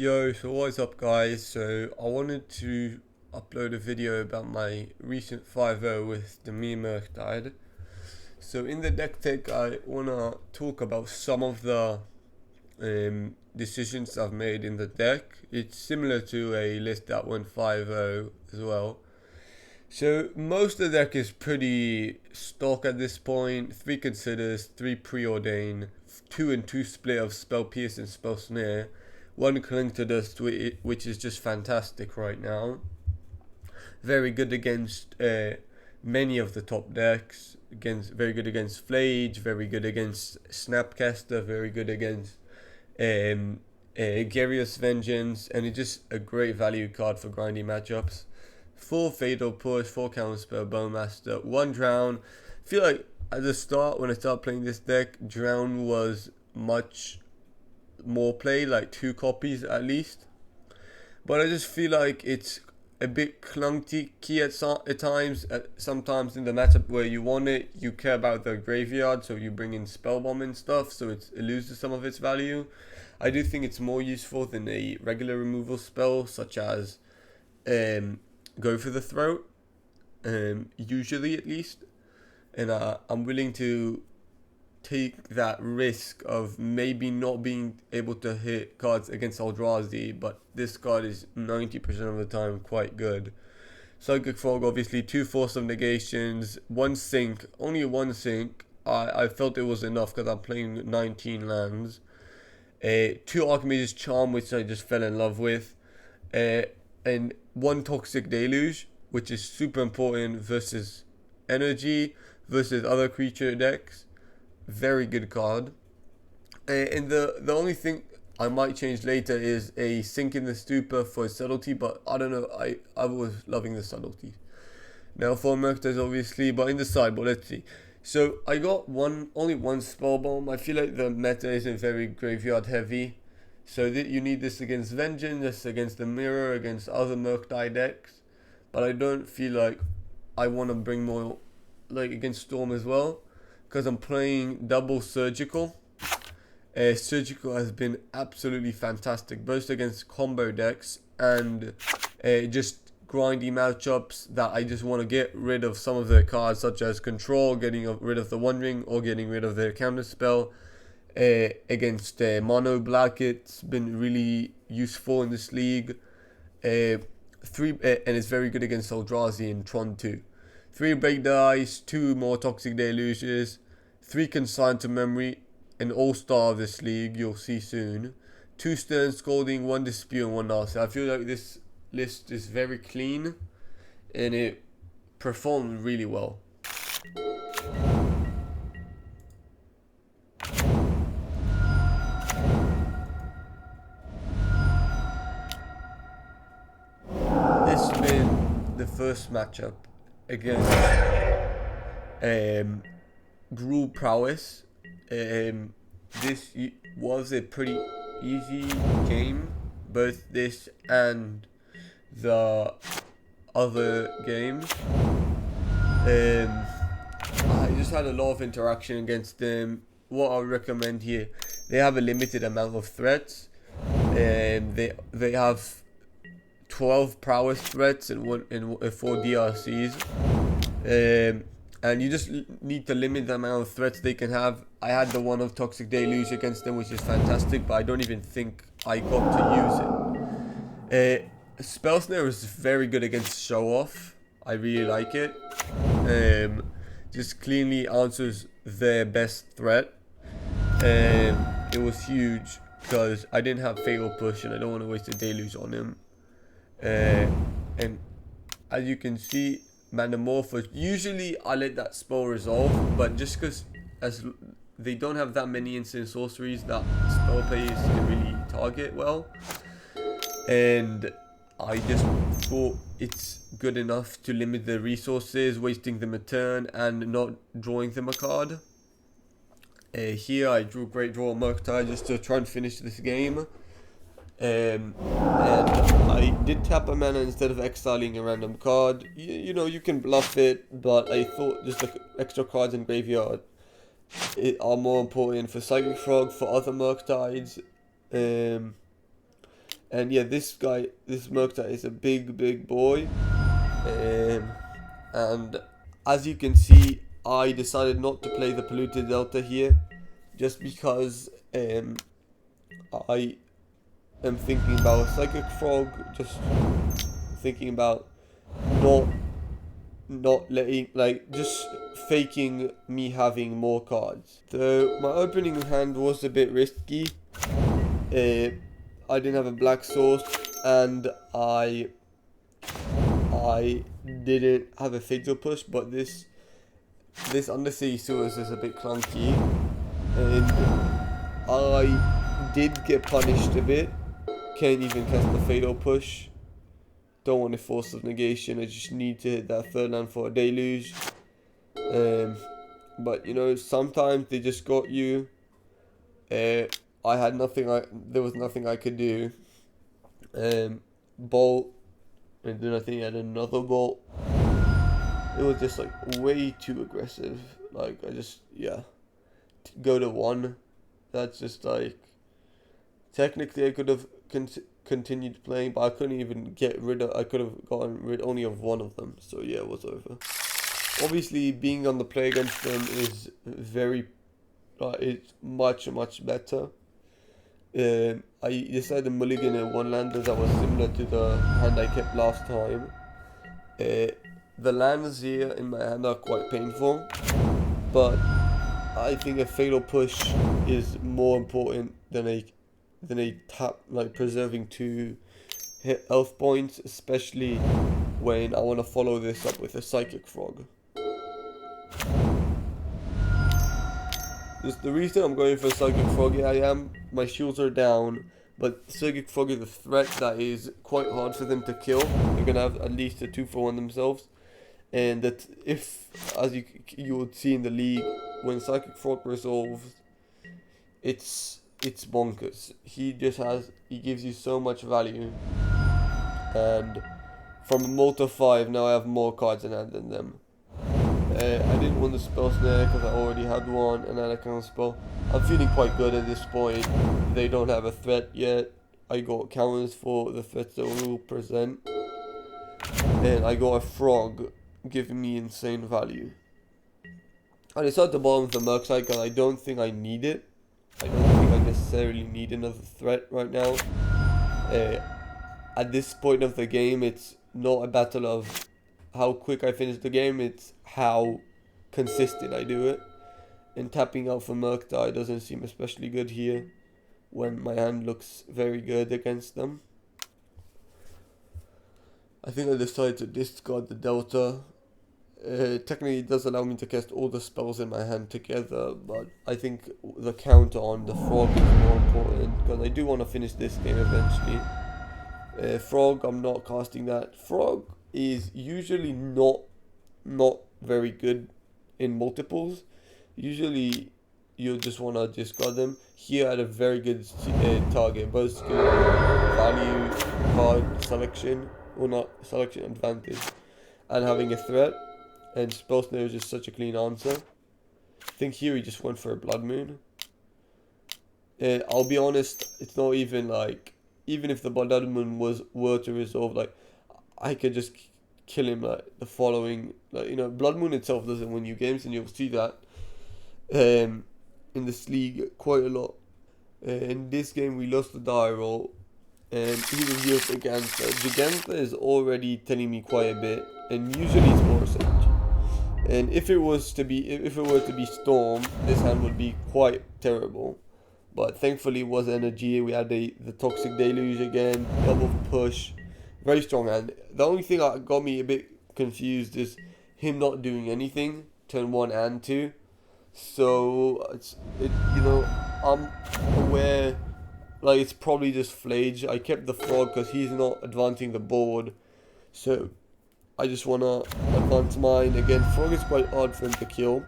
Yo, so what's up guys? So I wanted to upload a video about my recent 5-0 with Dimir Frogtide. So in the deck tech I wanna talk about some of the decisions I've made in the deck. It's similar to a list that went 5-0 as well. So most of the deck is pretty stock at this point. 3 considers, 3 preordain, 2 and 2 split of spell pierce and spell snare, 1 cling to dust, which is just fantastic right now. Very good against many of the top decks. Very good against Flage, very good against Snapcaster, very good against Goryo's Vengeance, and it's just a great value card for grindy matchups. 4 Fatal Push, 4 Counterspell, Bowmaster, 1 Drown. I feel like at the start when I started playing this deck, Drown was much more played, like 2 copies at least. But I just feel like it's a bit clunky at times. Sometimes in the matchup where you want it, you care about the graveyard, so you bring in Spellbomb and stuff, so it loses some of its value. I do think it's more useful than a regular removal spell, such as Go for the Throat, usually at least. And I'm willing to take that risk of maybe not being able to hit cards against Eldrazi, but this card is 90% of the time quite good. Psychic Fog, obviously, 2 Force of Negations, 1 Sync, only 1 Sync. I felt it was enough because I'm playing 19 lands. 2 Archimedes Charm, which I just fell in love with. And 1 Toxic Deluge, which is super important versus energy, versus other creature decks. Very good card. And the only thing I might change later is a Sink in the Stupor for subtlety, but I don't know, I was loving the subtlety. Now for Murktide obviously, but in the sideboard, let's see. So I got only one Spellbomb. I feel like the meta isn't very graveyard heavy. So you need this against Vengeance, this against the Mirror, against other Murktide decks. But I don't feel like I want to bring more like against Storm as well, because I'm playing double Surgical. Surgical has been absolutely fantastic, both against combo decks and just grindy matchups that I just want to get rid of some of their cards, such as Control, getting rid of the One Ring, or getting rid of their Counterspell. Against Mono Black, it's been really useful in this league. 3 and it's very good against Eldrazi and Tron 2. 3 Break Dice, 2 more Toxic Deluges, 3 Consigned to Memory, an all-star of this league, you'll see soon. 2 Stern Scolding, 1 Dispute, and 1 Nasty. I feel like this list is very clean and it performed really well. This has been the first matchup against Gruul Prowess. This was a pretty easy game, both this and the other games. I just had a lot of interaction against them. What I recommend here, they have a limited amount of threats, and they have 12 prowess threats and 4 DRCs. And you just need to limit the amount of threats they can have. I had the one of Toxic Deluge against them, which is fantastic, but I don't even think I got to use it. Spell Snare is very good against Show Off. I really like it. Just cleanly answers their best threat. It was huge because I didn't have Fatal Push and I don't want to waste a Deluge on him. And as you can see, Manamorphose, usually I let that spell resolve, but just because as they don't have that many instant sorceries that spell players can really target well, and I just thought it's good enough to limit the resources, wasting them a turn and not drawing them a card. Here I drew Great Draw Murktide just to try and finish this game. And I did tap a mana instead of exiling a random card. You know, you can bluff it, but I thought just the extra cards in graveyard are more important for Psychic Frog, for other Murktides. And yeah, this Murktide is a big boy. And as you can see, I decided not to play the polluted delta here, just because I am thinking about Psychic Frog, just thinking about not letting, like, just faking me having more cards. So my opening hand was a bit risky. I didn't have a black source, and I didn't have a fatal push, but this Undersea Sewers is a bit clunky, and I did get punished a bit. Can't even cast the fatal push. Don't want a force of negation. I just need to hit that third land for a deluge. But you know, sometimes they just got you. I had nothing. There was nothing I could do. Bolt, and then I think I had another bolt. It was just like way too aggressive. Like I just go to 1. That's just like, technically I could have continued playing, but I couldn't even get rid of. I could have gotten rid only of 1 of them. So yeah, it was over. Obviously, being on the play against them is very, it's much better. I decided to mulligan in 1 lander that was similar to the hand I kept last time. The lands here in my hand are quite painful, but I think a fatal push is more important than a tap, like preserving 2 hit health points, especially when I want to follow this up with a Psychic Frog. Just the reason I'm going for Psychic Frog, my shields are down, but Psychic Frog is a threat that is quite hard for them to kill. They're gonna have at least a 2-for-1 themselves, and that if, as you would see in the league, when Psychic Frog resolves, it's bonkers. He gives you so much value, and from a Molto 5 now I have more cards in hand than them. I didn't want the spell snare because I already had one, and then I counter spell. I'm feeling quite good at this point. They don't have a threat yet. I got counters for the threats they will present, and I got a frog giving me insane value. I decided to bottom the Murktide because I don't think I need it. I don't think I necessarily need another threat right now. At this point of the game, it's not a battle of how quick I finish the game, it's how consistent I do it. And tapping out for Murktide doesn't seem especially good here, when my hand looks very good against them. I think I decided to discard the Delta. Technically it does allow me to cast all the spells in my hand together, but I think the counter on the Frog is more important, because I do want to finish this game eventually. Frog, I'm not casting that. Frog is usually not very good in multiples. Usually you just want to discard them. Here I had a very good target, both skill, value, card selection, or not selection advantage, and having a threat. And spell snare is just such a clean answer. I think here he just went for a Blood Moon. I'll be honest, it's not even like, even if the Blood Moon were to resolve, like, I could just kill him like the following, like, you know, Blood Moon itself doesn't win you games, and you'll see that in this league quite a lot. In this game we lost the die roll, and he reveals the Gigantha. Gigantha is already telling me quite a bit, and usually it's Boros. And if it were to be Storm, this hand would be quite terrible. But thankfully it was energy. We had the Toxic Deluge again, double push, very strong hand. The only thing that got me a bit confused is him not doing anything turn 1 and 2. So you know, I'm aware, like, it's probably just Flage. I kept the Frog because he's not advancing the board, so I just want to advance mine. Again, Frog is quite hard for him to kill.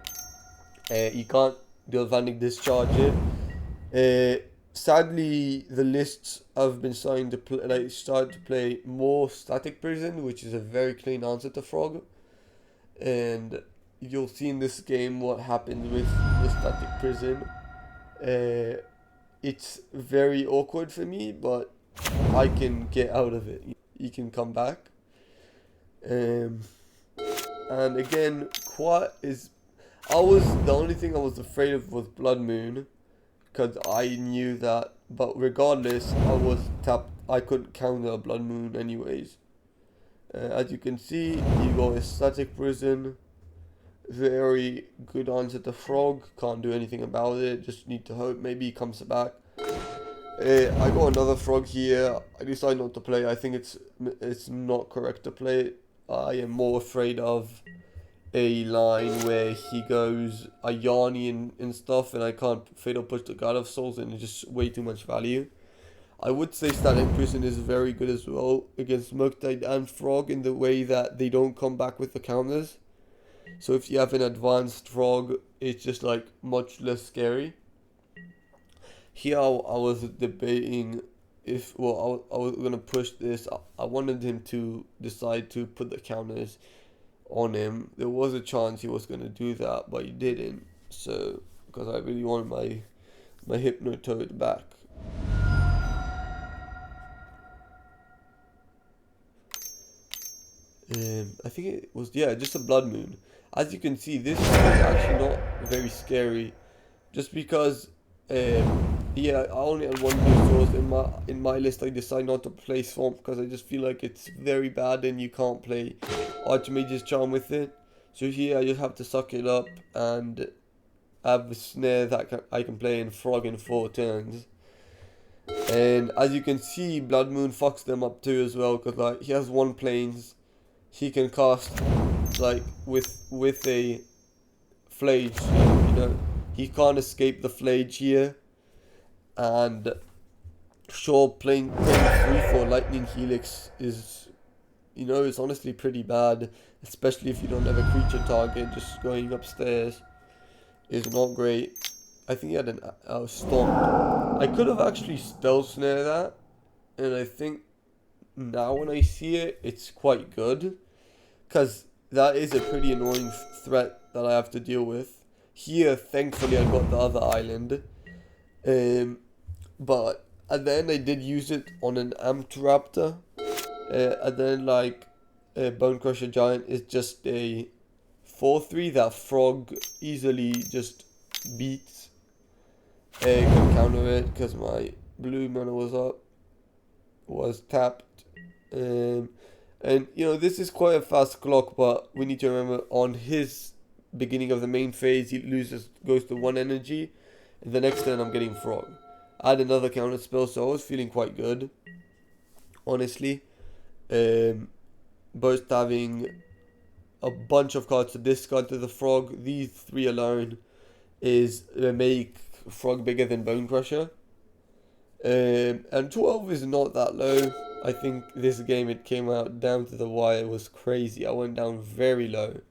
You can't Galvanic Discharge it. Sadly, the lists have been starting to play more Static Prison, which is a very clean answer to Frog. And you'll see in this game what happens with the Static Prison. It's very awkward for me, but I can get out of it. He can come back. And again, the only thing I was afraid of was Blood Moon, because I knew that. But regardless, I couldn't counter a Blood Moon anyways. As you can see, you got a Static Prison. Very good answer to Frog. Can't do anything about it. Just need to hope maybe he comes back. I got another Frog here. I decided not to play. I think it's not correct to play it. I am more afraid of a line where he goes a Yarny and stuff, and I can't Fatal Push the God of Souls, and it's just way too much value. I would say Static Prison is very good as well against Murktide and Frog in the way that they don't come back with the counters. So if you have an advanced Frog, it's just like much less scary. Here I was debating if, well, I was gonna push this. I wanted him to decide to put the counters on him. There was a chance he was gonna do that, but he didn't. So because I really wanted my Hypnotoad back. I think it was, yeah, just a Blood Moon. As you can see, this is actually not very scary, just because yeah, I only had one blue source in my list. I decided not to play Swamp because I just feel like it's very bad and you can't play Archmage's Charm with it. So here I just have to suck it up and have a snare that I can play in Frog in 4 turns. And as you can see, Blood Moon fucks them up too as well, because like he has 1 planes. He can cast like with a Flage, you know, he can't escape the Flage here. And sure, playing 3 for Lightning Helix is, you know, it's honestly pretty bad, especially if you don't have a creature target. Just going upstairs is not great. I think he had a Stomp. I could have actually Stealth Snare that, and I think now when I see it, it's quite good, because that is a pretty annoying threat that I have to deal with. Here, thankfully, I got the other island. But and then I did use it on an Amped Raptor. And then like Bone Crusher Giant is just a 4/3 that Frog easily just beats. Can counter it because my blue mana was tapped. And you know, this is quite a fast clock, but we need to remember on his beginning of the main phase he goes to 1 energy, and the next turn I'm getting Frog. I had another counter spell, so I was feeling quite good, honestly. Both having a bunch of cards to discard to the Frog. These 3 alone is make Frog bigger than Bone Crusher. And 12 is not that low. I think this game it came out down to the wire. It was crazy. I went down very low.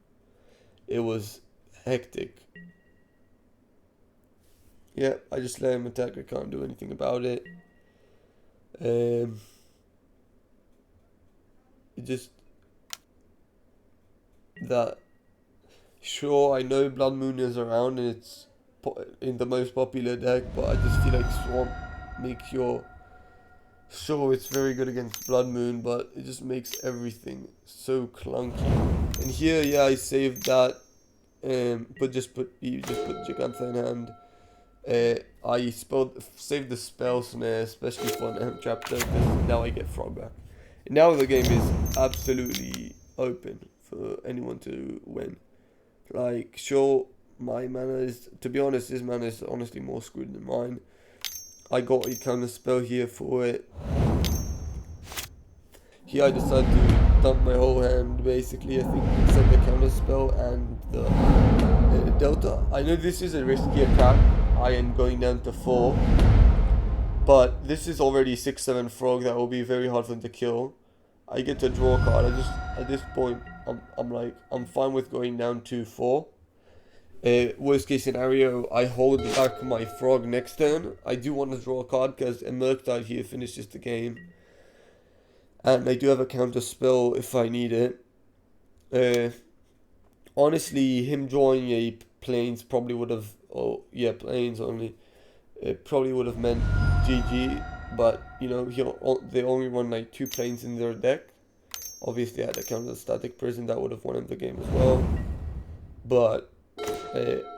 It was hectic. Yeah, I just let him attack. I can't do anything about it. It just that. Sure, I know Blood Moon is around and it's in the most popular deck, but I just feel like Swamp makes your. Sure, it's very good against Blood Moon, but it just makes everything so clunky. And here, yeah, I saved that. But you just put Gigantha in hand. I saved the spell snare, especially for an chapter, because now I get Frog back. And now the game is absolutely open for anyone to win. Like, sure, my mana is, to be honest, his mana is honestly more screwed than mine. I got a counter spell here for it. Here I decided to dump my whole hand, basically. I think except the counter spell and the Delta. I know this is a risky attack. I am going down to 4. But this is already 6/7 Frog that will be very hard for them to kill. I get to draw a card. At this point, I'm fine with going down to 4. Worst case scenario, I hold back my Frog next turn. I do want to draw a card because a Murktide here finishes the game. And I do have a counter spell if I need it. Honestly, him drawing a Plains probably would have, Plains only. It probably would have meant GG. but you know they only run like 2 planes in their deck. Obviously, I had to count the static prison, that would have won him the game as well. But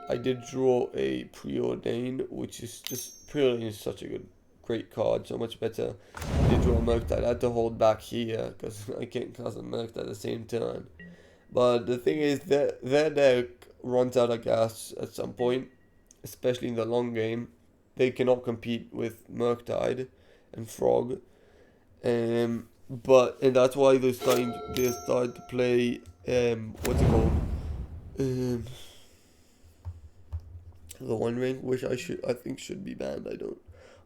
I did draw a preordain, which is just preordain is such a great card, so much better. I did draw a Murktide. I had to hold back here because I can't cast a Murktide at the same turn. But the thing is that their deck runs out of gas at some point, especially in the long game. They cannot compete with Murktide and Frog. And that's why they started to play what's it called? The One Ring, which I think should be banned. I don't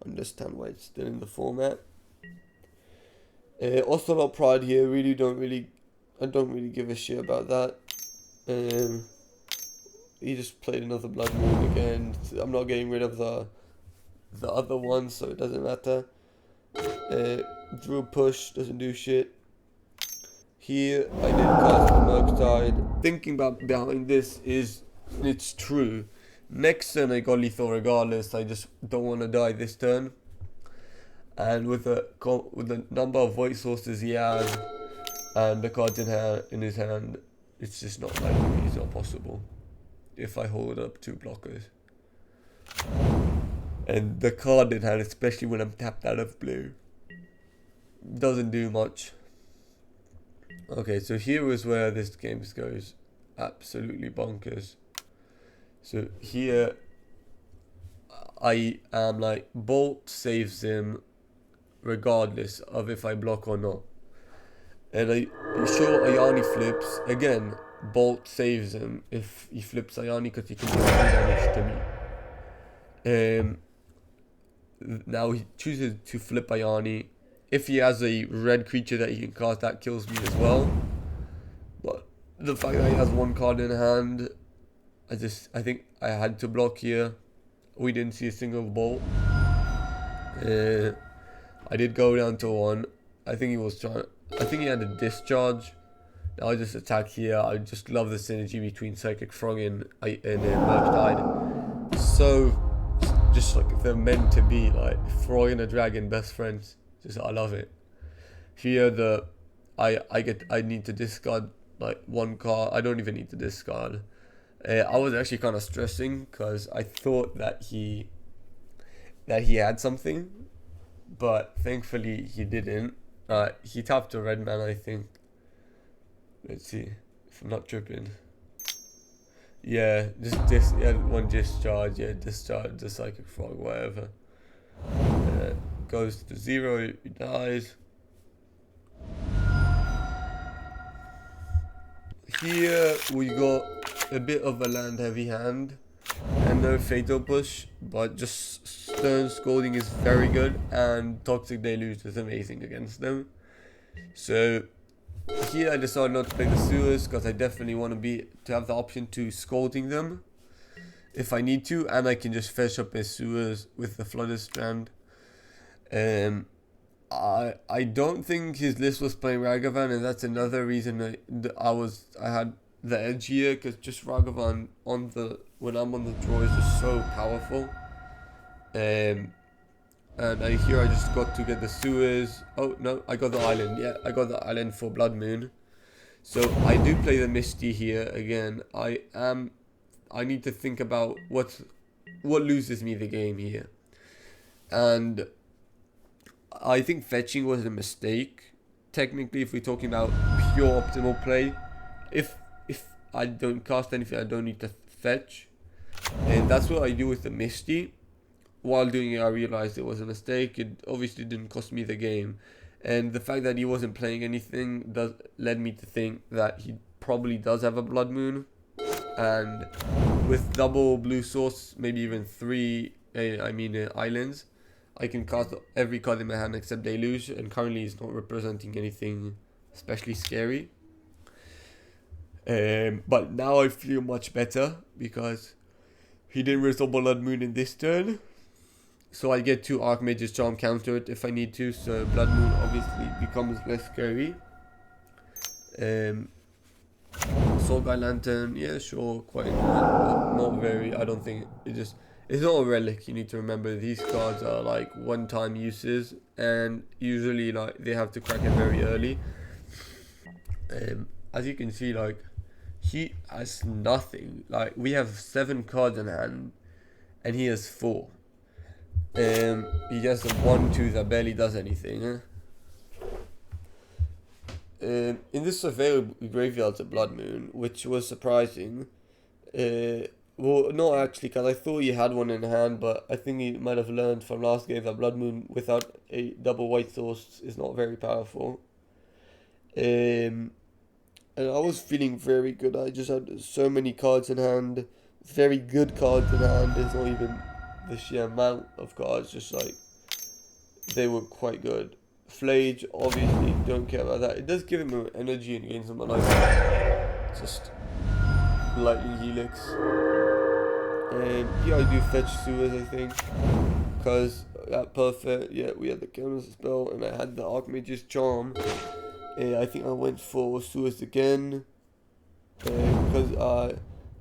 understand why it's still in the format. Ocelot Pride here, I don't really give a shit about that. He just played another Blood Moon again. I'm not getting rid of the other one, so it doesn't matter. Drew Push, doesn't do shit. Here, I did cast the Murktide. Thinking behind this is, it's true. Next turn I got lethal regardless, I just don't want to die this turn. And with the number of void sources he has, and the cards in his hand, it's just not likely, it's not possible. If I hold up 2 blockers. And the card in hand, especially when I'm tapped out of blue, doesn't do much. Okay, so here is where this game goes absolutely bonkers. So here I am like, Bolt saves him regardless of if I block or not. And I'm sure Ayani flips. Again, Bolt saves him if he flips Ayani because he can do damage to me. Now he chooses to flip Ayani. If he has a red creature that he can cast, that kills me as well. But the fact that he has 1 card in hand, I think I had to block here. We didn't see a single bolt. I did go down to 1. I think he had a discharge. Now I just attack here. I just love the synergy between Psychic Frog and Murktide. So just like they're meant to be, like Frog and a dragon, best friends. I love it. Here I need to discard like 1 card. I don't even need to discard. I was actually kind of stressing because I thought that he had something, but thankfully he didn't. He tapped a red man, I think. Let's see if I'm not tripping. Yeah, just he had 1 discharge. Yeah, discharge the Psychic Frog, whatever. Goes to 0, he dies. Here we got a bit of a land heavy hand and no fatal push, but just Stern Scolding is very good and Toxic Deluge is amazing against them. So here I decided not to play the sewers because I definitely want to have the option to Scolding them if I need to, and I can just fetch up his sewers with the Flooded Strand. I don't think his list was playing Ragavan, and that's another reason I had the edge here, because just Ragavan when I'm on the draw is just so powerful. And I just got to get the sewers. Oh no, I got the island. Yeah, I got the island for Blood Moon. So I do play the Misty here again. I need to think about what loses me the game here, and I think fetching was a mistake. Technically, if we're talking about pure optimal play, if I don't cast anything, I don't need to fetch, and that's what I do with the Misty. While doing it, I realized it was a mistake. It obviously didn't cost me the game, and the fact that he wasn't playing anything led me to think that he probably does have a Blood Moon, and with double blue source, maybe even 3 islands, I can cast every card in my hand except Deluge, and currently he's not representing anything especially scary. But now I feel much better because he didn't resolve Blood Moon in this turn. So I get 2 Archmage's Charm counter it if I need to, so Blood Moon obviously becomes less scary. Soul Guy Lantern, yeah, sure, quite annoying, but not very. I don't think It's not a relic. You need to remember these cards are like one-time uses, and usually like they have to crack it very early. As you can see, like he has nothing. Like we have 7 cards in hand, and he has 4. He has a 1/2 that barely does anything. In this surveil graveyard's a Blood Moon, which was surprising. Well, not actually, because I thought he had one in hand, but I think he might have learned from last game that Blood Moon without a double white source is not very powerful. And I was feeling very good. I just had so many cards in hand, very good cards in hand. It's not even the sheer amount of cards, just like they were quite good. Flage, obviously, don't care about that. It does give him energy and gain some life. Just lightning helix. Yeah, I do fetch sewers, I think, because that perfect. Yeah, we had the counter spell, and I had the Archmage's charm. I think I went for sewers again, because I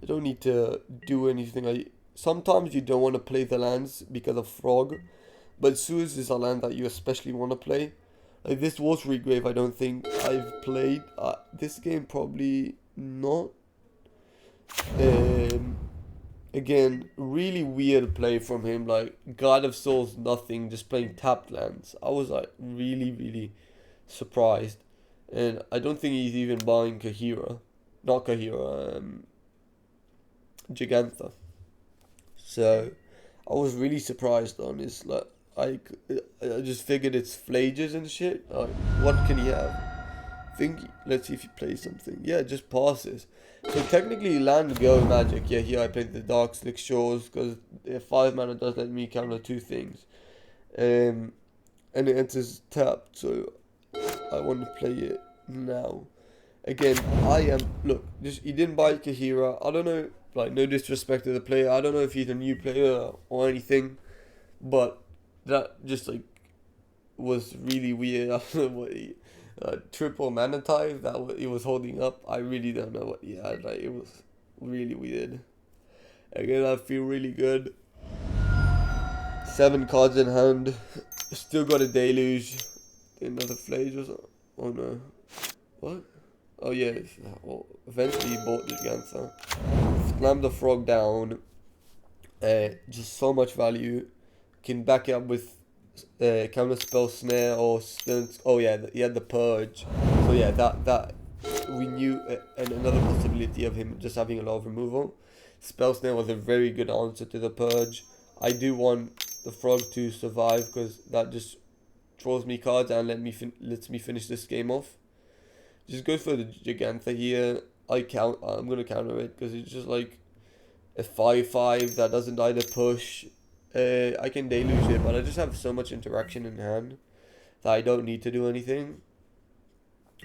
don't need to do anything. Sometimes you don't want to play the lands because of Frog, but sewers is a land that you especially want to play. Like this Watery Grave, I don't think I've played. This game probably not. Again, really weird play from him. Like God of Souls, nothing, just playing tapped lands. I was like really surprised, and I don't think he's even buying Kahira, not Kahira, Gigantha. So I was really surprised on his like. I just figured it's Flages and shit. Like, what can he have? Let's see if he plays something. Yeah, just passes. So technically land go magic. Yeah, here I played the Dark Slick Shores because 5 mana does let me counter 2 things. And it enters tapped, so I want to play it now. Again, look, he didn't buy Kahira. I don't know, like no disrespect to the player. I don't know if he's a new player or anything, but that just like was really weird. I don't know what triple mana type that he was holding up. I really don't know what he had. Like it was really weird. Again, I feel really good. 7 cards in hand. Still got a Deluge. Another Flage or something. Oh no. What? Oh yeah. Well, eventually he bought the Gigantha. Slammed the Frog down. Just so much value. Can back it up with counter spell snare or stunts. Oh yeah, he had the purge. So yeah, that we knew and another possibility of him just having a lot of removal. Spell snare was a very good answer to the purge. I do want the Frog to survive because that just draws me cards and lets me finish this game off. Just go for the Gigantha here. I'm gonna counter it because it's just like a 5/5 that doesn't either push. I can deluge it, but I just have so much interaction in hand that I don't need to do anything.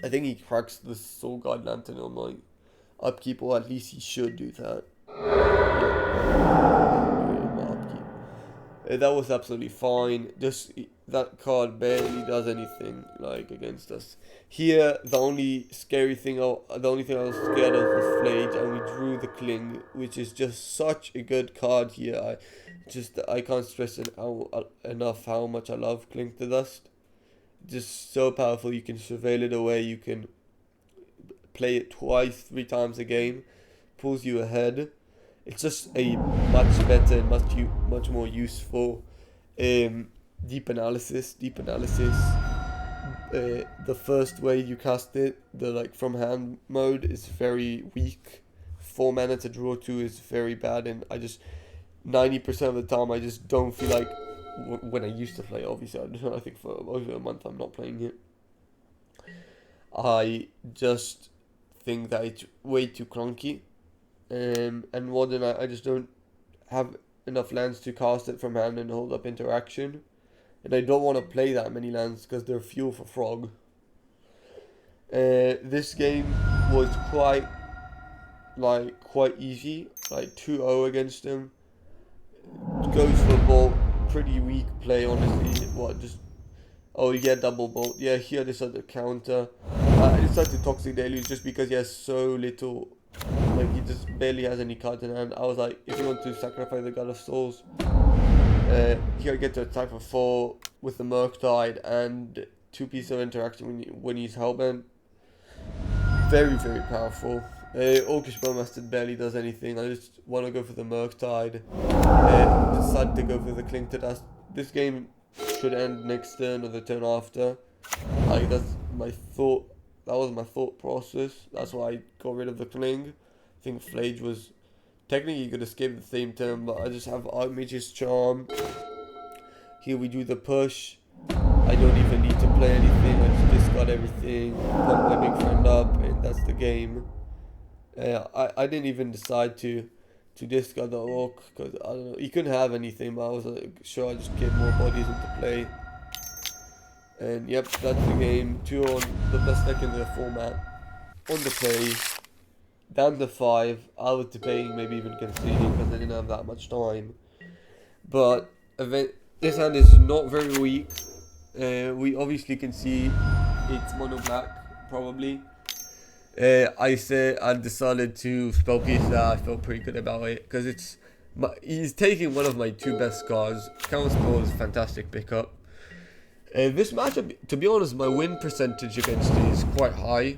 I think he cracks the Soul Guard Lantern on like upkeep, or at least he should do that. Yeah. That was absolutely fine. Just that card barely does anything like against us. Here, the only thing I was scared of was Flage, and we drew the Cling, which is just such a good card here. I can't stress enough how much I love Cling to Dust. Just so powerful. You can surveil it away. You can play it 3 times a game. Pulls you ahead. It's just a much better and much more useful deep analysis. The first way you cast it, the like from hand mode, is very weak. 4 mana to draw 2 is very bad, and I just 90% of the time I just don't feel like when I used to play. Obviously, I think for over a month I'm not playing it. I just think that it's way too clunky, and more than I just don't have enough lands to cast it from hand and hold up interaction, and I don't want to play that many lands because they're fuel for Frog. This game was quite easy, like 2-0 against him. Goes for bolt, pretty weak play honestly. Oh, yeah, double bolt. Yeah, here I decided to counter. I decided to Toxic Deluge just because he has so little Like, he just barely has any cards in hand. I was like, if you want to sacrifice the God of Souls, here I get to attack for 4 with the Murktide and 2 pieces of interaction when he's Hellbent. Very, very powerful. Orcish Bowmaster barely does anything. I just want to go for the Murktide. Decided to go for the Cling to Dust. This game should end next turn or the turn after. Like, that's my thought. That was my thought process. That's why I got rid of the Cling. I think Flage was technically could escape the same turn, but I just have Archmage's Charm. Here we do the push. I don't even need to play anything. I just discard everything, pump my big friend up, and that's the game. I didn't even decide to discard the Orc because I don't know. He couldn't have anything, but I was like, sure, I just get more bodies into play. And yep, that's the game. 2 on the best deck in the format. On the play. Down to 5. I was debating maybe even conceding because I didn't have that much time. But this hand is not very weak. We obviously can see it's mono black probably. I decided to spell piece that. I felt pretty good about it because he's taking one of my 2 best cards. Counterspell is a fantastic pickup. This matchup, to be honest, my win percentage against it is quite high.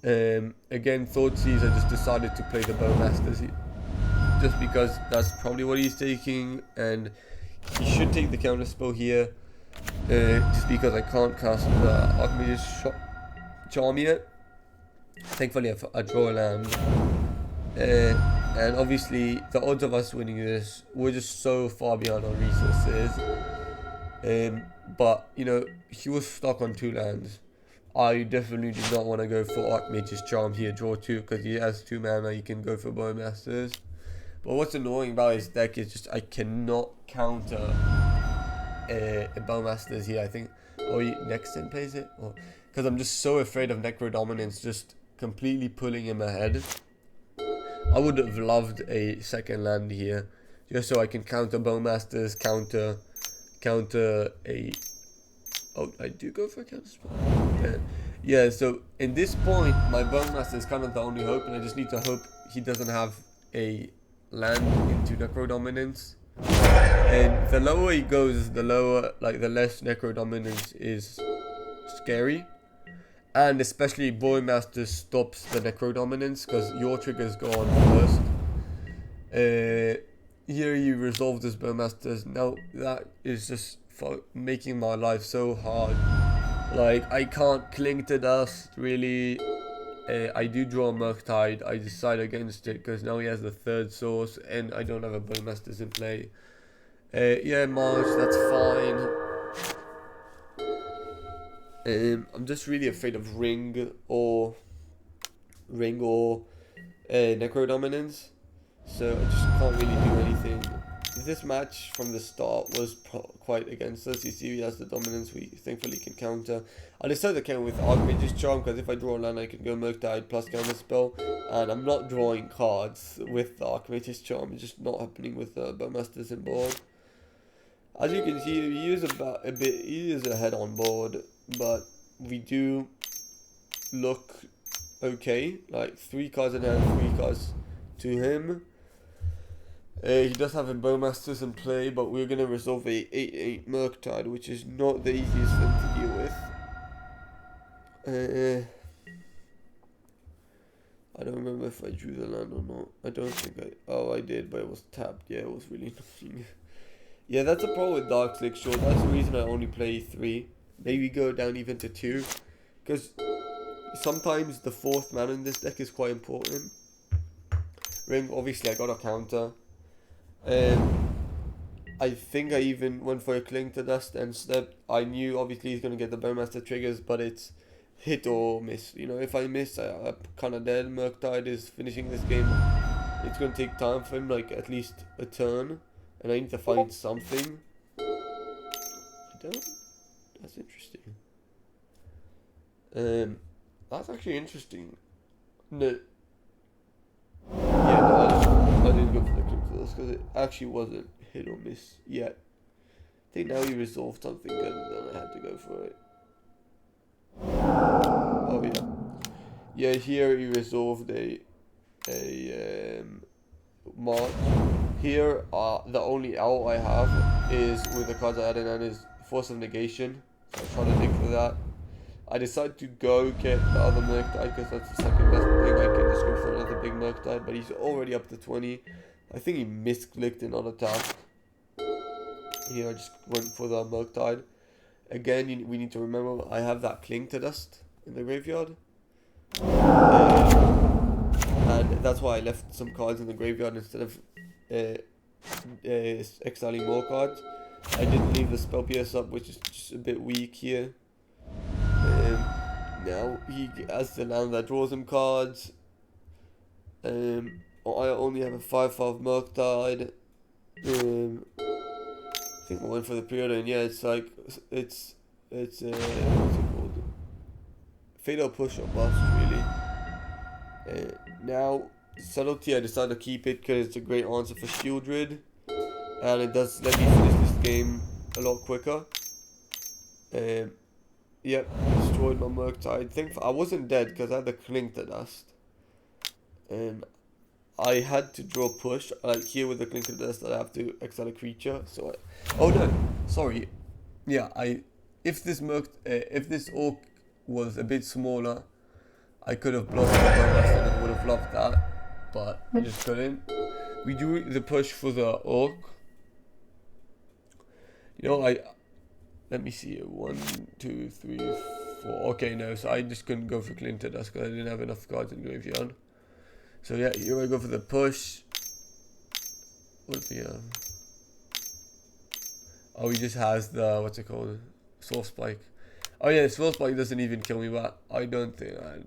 Again, Thoughtseize, I just decided to play the Bowmasters just because that's probably what he's taking, and he should take the counterspell here. Just because I can't cast the Archmage's Charm yet. Thankfully, I draw a land. And obviously, the odds of us winning this, we're just so far behind on resources. But, you know, he was stuck on 2 lands. I definitely did not want to go for Archmage's Charm here, draw 2, because he has 2 mana, he can go for Bowmasters. But what's annoying about his deck is just I cannot counter a Bowmasters here. I think, or he next turn plays it, or because I'm just so afraid of Necro Dominance just completely pulling him ahead. I would have loved a second land here, just so I can counter Bowmasters, counter a. Oh, I do go for a counter spell. Yeah. So in this point, my Bowmaster is kind of the only hope, and I just need to hope he doesn't have a land into Necro Dominance. And the lower he goes, the less Necro Dominance is scary. And especially Bowmaster stops the Necro Dominance because your triggers go on first. Here you resolve this Bowmasters. Now that is just making my life so hard. Like, I can't cling to dust really. I do draw Murktide. I decide against it because now he has the 3rd source and I don't have a Bowmasters in play. Yeah, March, that's fine. I'm just really afraid of Ring or Necro Dominance, so I just can't really do anything. This match from the start was quite against us. You see, he has the dominance we thankfully can counter. I decided to counter with Archmage's Charm because if I draw a land, I can go Murktide plus counterspell, and I'm not drawing cards with the Archmage's Charm. It's just not happening with the Bowmasters in board. As you can see, he is ahead on board, but we do look okay. Like 3 cards in hand, 3 cards to him. He does have a Bowmasters in play, but we're gonna resolve a 8/8 Murktide, which is not the easiest thing to deal with. I don't remember if I drew the land or not. I don't think I did, but it was tapped. Yeah, it was really annoying. Yeah, that's a problem with Dark Slick Short. That's the reason I only play 3. Maybe go down even to 2. Because sometimes the 4th mana in this deck is quite important. Ring, obviously I got a counter. I think I even went for a Cling to Dust and stepped. I knew obviously he's going to get the Bowmaster triggers, but it's hit or miss. You know, if I miss, I'm kind of dead. Murktide is finishing this game. It's going to take time for him, like at least a turn. And I need to find something. I don't. That's interesting. That's actually interesting. No. Yeah, no, I didn't go for the Cling to Dust because it actually wasn't hit or miss yet. I think now he resolved something good and then I had to go for it. Oh yeah. Yeah, here he resolved a a march. Here, the only out I have is with the cards I added in is Force of Negation. So I'm trying to dig for that. I decided to go get the other Murktide because that's the second best thing I can just go for another big Murktide, but he's already up to 20. I think he misclicked another task. Here I just went for the Murktide. Again, we need to remember I have that Cling to Dust in the graveyard. And that's why I left some cards in the graveyard instead of exiling more cards. I didn't leave the Spell Pierce up, which is just a bit weak here. Now he has the land that draws him cards. I only have a 5/5 Murktide. I think I went for the period, and yeah, it's like it's what's it called? Fatal Push or Bust, really. Now Subtlety, I decided to keep it because it's a great answer for Shieldred, and it does let me finish this game a lot quicker. Yep, destroyed my Murktide. I wasn't dead because I had the Cling to Dust. I had to draw push, like here with the Cling to Dust, I have to exile a creature. So oh no, sorry. Yeah, if this orc was a bit smaller, I could have blocked the bonus and I would have loved that, but I just couldn't. We do the push for the orc. You know, let me see, 1, 2, 3, 4. Okay, no, so I just couldn't go for Cling to Dust because I didn't have enough cards in graveyard. So yeah, here I go for the push. What the oh, he just has the, what's it called? Soul Spike. Oh yeah, Soul Spike doesn't even kill me, but I don't think I had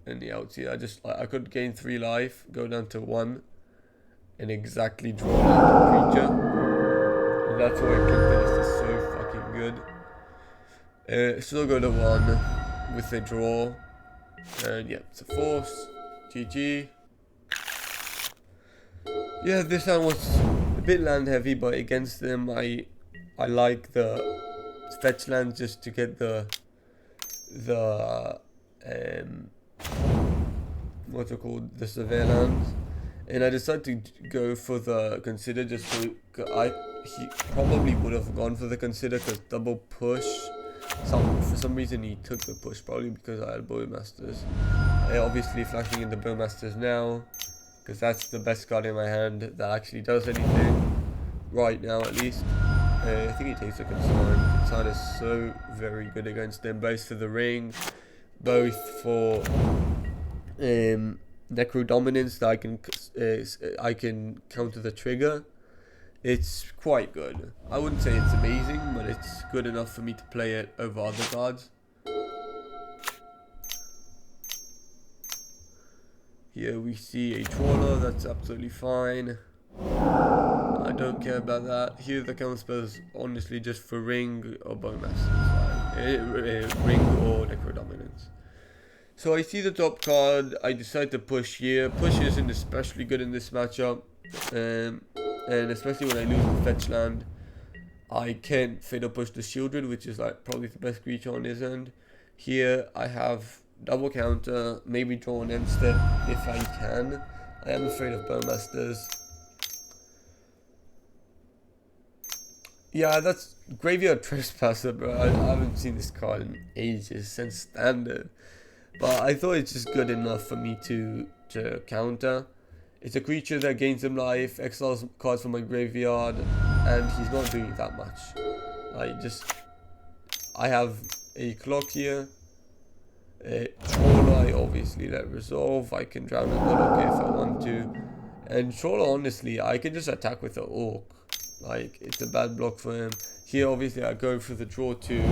any outs here. I could gain 3 life, go down to 1, and exactly draw like a creature. And that's why Cling to Dust is so fucking good. Still go to 1 with a draw. And yeah, it's a force. GG. Yeah, this hand was a bit land heavy, but against them I like the fetch land just to get the what's it called, the survey lands. And I decided to go for the Consider just so he probably would have gone for the Consider because double push. For some reason he took the push, probably because I had Bowmasters. Obviously flashing into Bowmasters now, because that's the best card in my hand that actually does anything, right now at least. I think he takes a Consign. Consign is so very good against him, both for the ring, both for Necro Dominance that I can counter the trigger. It's quite good. I wouldn't say it's amazing, but it's good enough for me to play it over other cards. Here we see a Trawler, that's absolutely fine. I don't care about that. Here the counter spell is honestly just for Ring or Bowmasters. Ring or Necro Dominance. So I see the top card, I decide to push here. Push isn't especially good in this matchup. And especially when I lose the fetch land, I can't fatal push the Shieldred, which is like probably the best creature on his end. Here I have double counter, maybe draw an end step if I can. I am afraid of Bowmasters. Yeah, that's Graveyard Trespasser, bro. I haven't seen this card in ages since Standard. But I thought it's just good enough for me to counter. It's a creature that gains some life, exiles cards from my graveyard, and he's not doing that much. I have a clock here. Trawler, I obviously let resolve. I can drown in the lock if I want to. And Trawler, honestly, I can just attack with the Orc. Like, it's a bad block for him. Here, obviously, I go for the draw 2.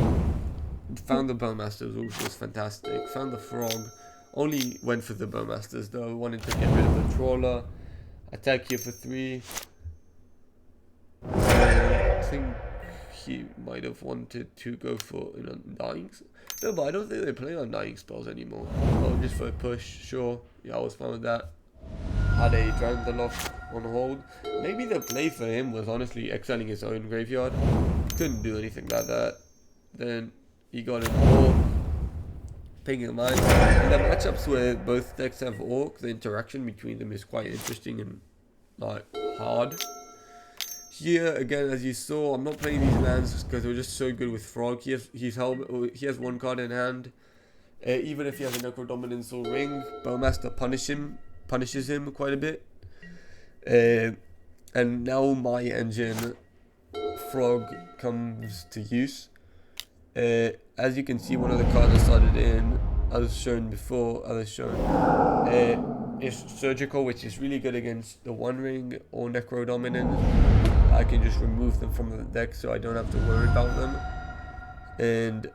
Found the Bowmasters, which was fantastic. Found the Frog. Only went for the Bowmasters though. Wanted to get rid of the Trawler. Attack here for 3. I think he might have wanted to go for Undying. No, but I don't think they play Undying spells anymore. Oh, just for a push, sure. Yeah, I was fine with that. Had a Drown the Lock on hold. Maybe the play for him was honestly exiling his own graveyard. Couldn't do anything like that. Then he got an Orc. pinging mine. In the matchups where both decks have Orc, the interaction between them is quite interesting and like hard. Here again, as you saw, I'm not playing these lands because they're just so good with Frog. He has one card in hand. Even if he has a Necro Dominance or Ring, Bowmaster punishes him quite a bit. And now my engine Frog comes to use. As you can see, one of the cards I started in, as shown before, is Surgical, which is really good against the One Ring or Necro Dominance. I can just remove them from the deck so I don't have to worry about them. And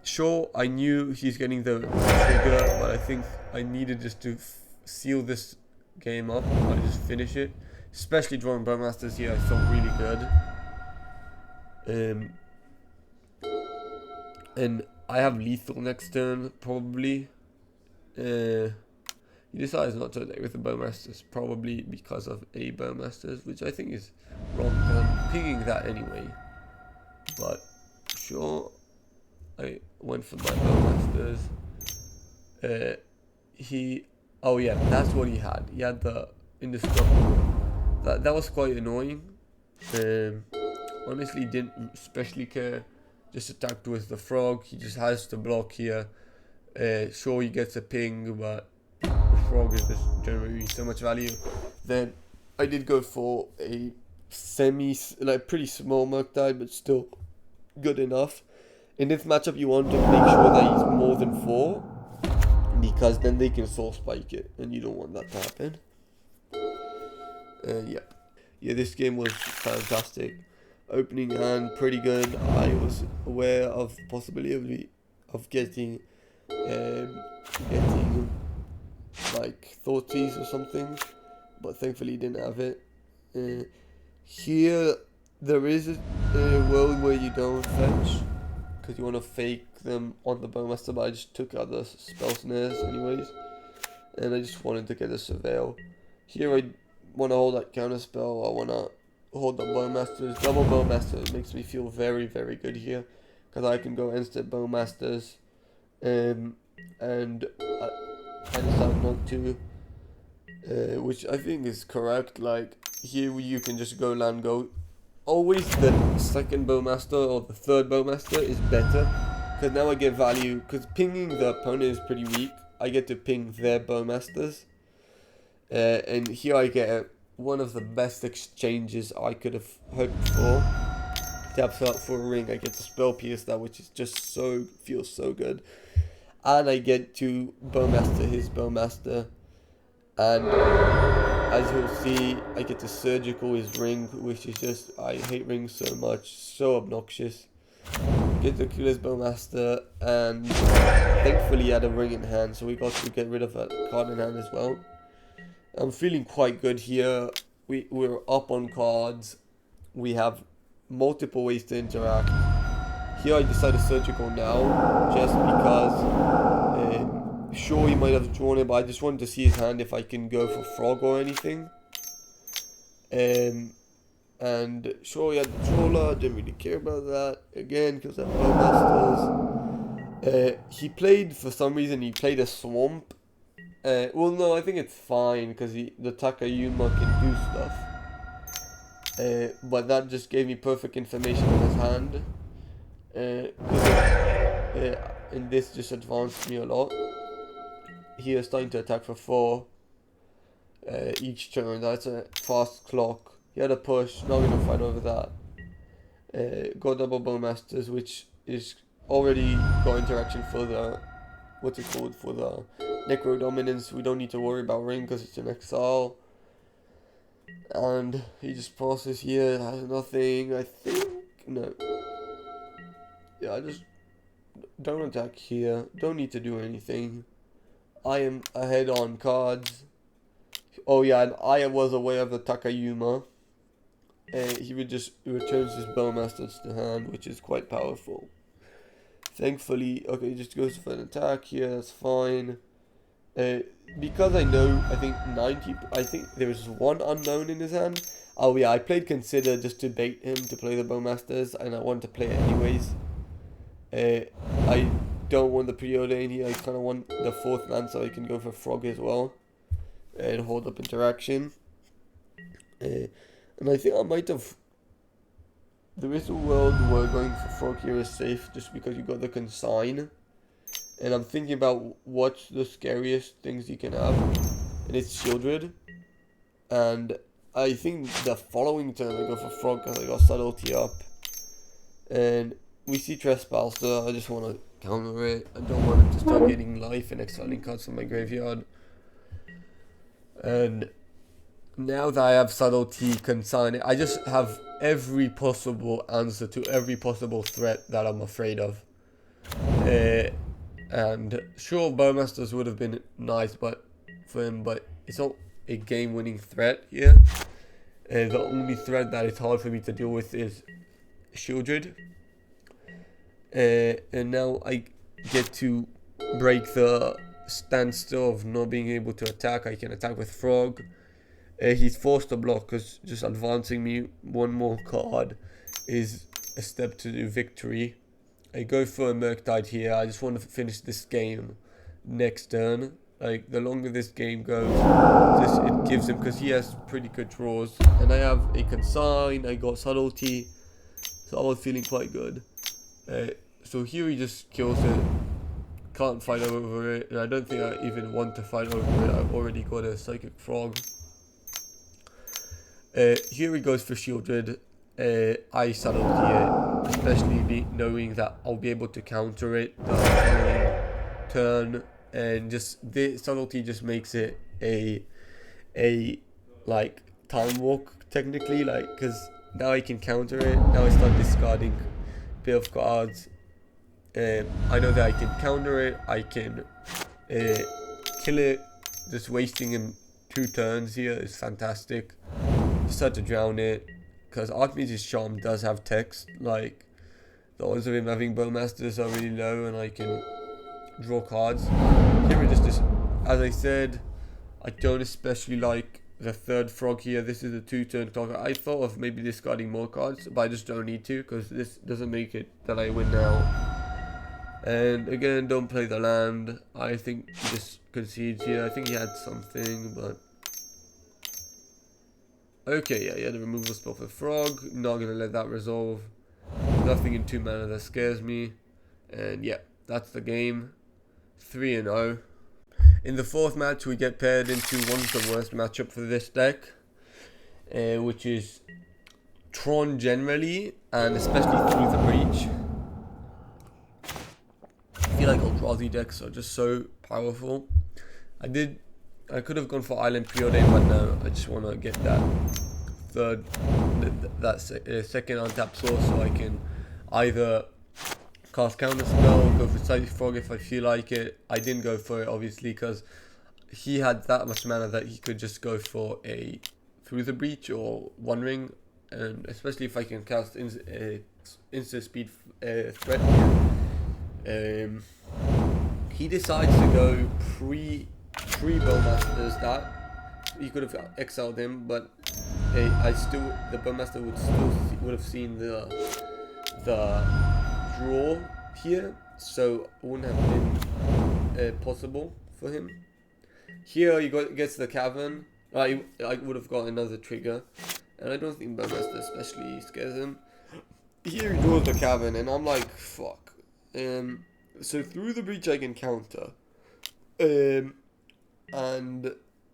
sure, I knew he's getting the trigger, but I think I needed just to seal this game up. I just finish it. Especially drawing Bowmasters here, I felt really good. And I have lethal next turn, probably. He decides not to attack with the Bowmasters, probably because of a Bowmasters, which I think is wrong, because I'm picking that anyway. But sure, I went for my Bowmasters. Oh yeah, that's what he had. He had the Indestructible. That was quite annoying. Honestly, didn't especially care. Just attacked with the Frog. He just has to block here. Sure, he gets a ping, but the Frog is just generally so much value. Then I did go for a pretty small Murktide, but still good enough. In this matchup, you want to make sure that he's more than 4, because then they can soul spike it, and you don't want that to happen. Yeah, this game was fantastic. Opening hand, pretty good. I was aware of the possibility of getting like Thoughties or something, but thankfully didn't have it. Here, there is a world where you don't fetch, because you want to fake them on the Bowmaster, but I just took other spell snares anyways, and I just wanted to get a Surveil. Here I want to hold that counterspell, I want to hold the Bowmasters. Double Bowmaster makes me feel very, very good here, because I can go instant Bowmasters, and I decided not to, which I think is correct. Like, here you can just go land go. Always the second Bowmaster or the third Bowmaster is better, because now I get value, because pinging the opponent is pretty weak. I get to ping their Bowmasters, and here I get one of the best exchanges I could have hoped for. Taps out for a ring, I get to spell pierce that, which is just feels so good. And I get to Bowmaster his Bowmaster, and as you'll see, I get to Surgical his ring, which is just, I hate rings so much, so obnoxious. Get to kill his Bowmaster, and thankfully he had a ring in hand, so we got to get rid of that card in hand as well. I'm feeling quite good here. We're up on cards. We have multiple ways to interact. Here I decided Surgical now, just because, sure he might have drawn it, but I just wanted to see his hand if I can go for Frog or anything. And sure he had the Trawler, didn't really care about that, again, because I have Bowmasters. He played, for some reason, he played a Swamp. Well, no, I think it's fine, because the Takayuma can do stuff. But that just gave me perfect information on his hand. And this just advanced me a lot. He is starting to attack for 4 each turn. That's a fast clock. He had a push, not gonna fight over that. Got double Bowmasters, which is already got interaction for the, what's it called, for the Necro Dominance. We don't need to worry about ring because it's an exile. And he just passes here, has nothing, I think. No. Yeah, I just don't attack here. Don't need to do anything. I am ahead on cards. Oh yeah, and I was aware of the Takayuma. He would just returns his Bowmasters to hand, which is quite powerful. Thankfully, okay, he just goes for an attack here, that's fine. Because I know, I think there's one unknown in his hand. Oh yeah, I played Consider just to bait him to play the Bowmasters, and I wanted to play it anyways. I don't want the preordain here. I kind of want the 4th land so I can go for Frog as well and hold up interaction. And I think I might have... There is a world where going for Frog here is safe just because you got the consign. And I'm thinking about what's the scariest things you can have. And it's Shieldred. And I think the following turn I go for Frog because I got Subtlety up. And we see Trespasser. I just want to counter it. I don't want it to start getting life and exiling cards from my graveyard. And now that I have Subtlety, Consign, I just have every possible answer to every possible threat that I'm afraid of. And sure, Bowmasters would have been nice for him, but it's not a game-winning threat here. The only threat that is hard for me to deal with is Shieldred. And now I get to break the standstill of not being able to attack. I can attack with Frog. He's forced to block because just advancing me one more card is a step to victory. I go for a Murktide here. I just want to finish this game next turn. Like, the longer this game goes, it gives him, because he has pretty good draws. And I have a Consign, I got Subtlety, so I was feeling quite good. So here he just kills it. Can't fight over it, and I don't think I even want to fight over it. I've already got a Psychic Frog. Here he goes for Shieldred. I Subtlety it, especially knowing that I'll be able to counter it the following turn. And just the Subtlety just makes it a like time walk technically, like, because now I can counter it. Now I start discarding a bit of cards. I know that I can counter it. I can kill it. Just wasting him 2 turns here is fantastic. Just had to drown it because Archmage's Charm does have text. Like, the odds of him having Bowmasters are really low, and I can draw cards. Here we just, as I said, I don't especially like the 3rd Frog here. This is a 2-turn clock. I thought of maybe discarding more cards, but I just don't need to because this doesn't make it that I win now. And again, don't play the land. I think he just concedes here. I think he had something, but okay, yeah, he had a removal spell for Frog. Not gonna let that resolve. Nothing in 2 mana that scares me. And yeah, that's the game. 3-0. In the 4th match, we get paired into one of the worst matchup for this deck, which is Tron generally, and especially Through the Breach. I feel like Eldrazi decks are just so powerful. I could have gone for Island Preordain, but no, I just want to get that second untapped source so I can either cast counter spell, go for Psychic Frog if I feel like it. I didn't go for it obviously because he had that much mana that he could just go for a Through the Breach or One Ring, and especially if I can cast instant speed threat here. He decides to go pre Bowmasters. That he could have exiled him, but the Bowmaster would have seen the draw here, so it wouldn't have been possible for him. Here he gets the Cavern. I would have got another trigger, and I don't think Bowmaster especially scares him. Here he draws the Cavern, and I'm like, fuck. So Through the Breach I can counter,